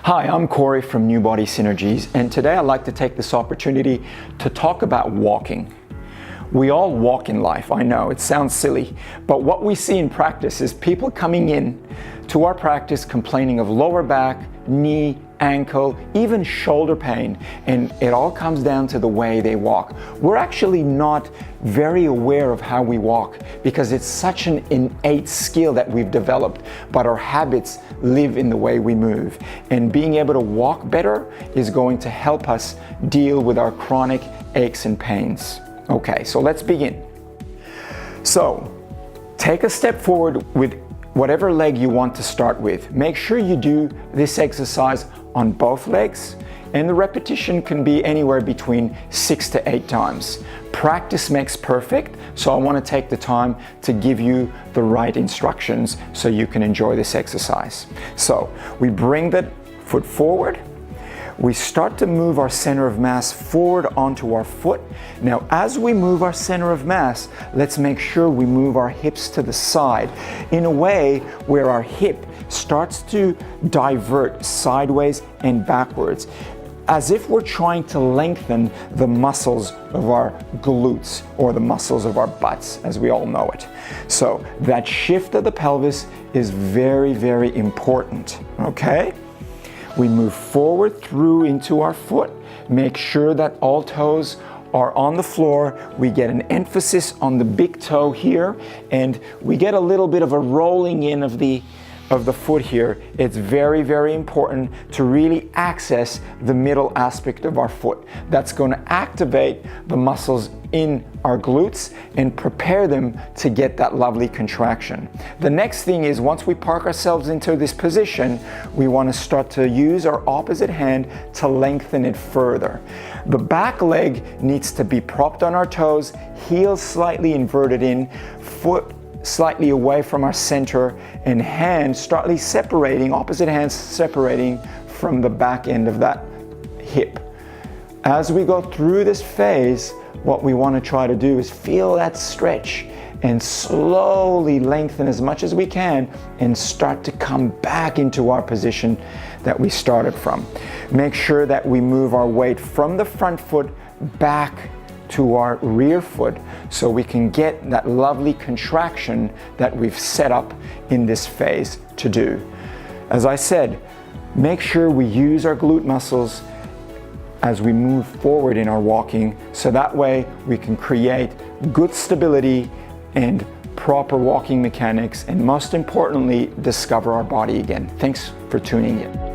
Hi, I'm Corey from New Body Synergies, and today I'd like to take this opportunity to talk about walking. We all walk in life, I know, it sounds silly, but what we see in practice is people coming in to our practice complaining of lower back, knee, ankle, even shoulder pain, and it all comes down to the way they walk. We're actually not very aware of how we walk because it's such an innate skill that we've developed, but our habits live in the way we move. And being able to walk better is going to help us deal with our chronic aches and pains. Okay, so let's begin. So, take a step forward with whatever leg you want to start with. Make sure you do this exercise on both legs, and the repetition can be anywhere between 6 to 8 times. Practice makes perfect, so I want to take the time to give you the right instructions so you can enjoy this exercise. So, we bring the foot forward. We start to move our center of mass forward onto our foot. Now, as we move our center of mass, let's make sure we move our hips to the side in a way where our hip starts to divert sideways and backwards, as if we're trying to lengthen the muscles of our glutes or the muscles of our butts, as we all know it. So that shift of the pelvis is very, very important, okay? We move forward through into our foot. Make sure that all toes are on the floor. We get an emphasis on the big toe here, and we get a little bit of a rolling in of the foot here. It's very, very important to really access the middle aspect of our foot. That's going to activate the muscles in our glutes and prepare them to get that lovely contraction. The next thing is, once we park ourselves into this position, we want to start to use our opposite hand to lengthen it further. The back leg needs to be propped on our toes, heels slightly inverted in, foot slightly away from our center, and hands slightly separating, opposite hands separating from the back end of that hip. As we go through this phase, what we want to try to do is feel that stretch and slowly lengthen as much as we can and start to come back into our position that we started from. Make sure that we move our weight from the front foot back to our rear foot so we can get that lovely contraction that we've set up in this phase to do. As I said, make sure we use our glute muscles as we move forward in our walking, so that way we can create good stability and proper walking mechanics, and most importantly, discover our body again. Thanks for tuning in.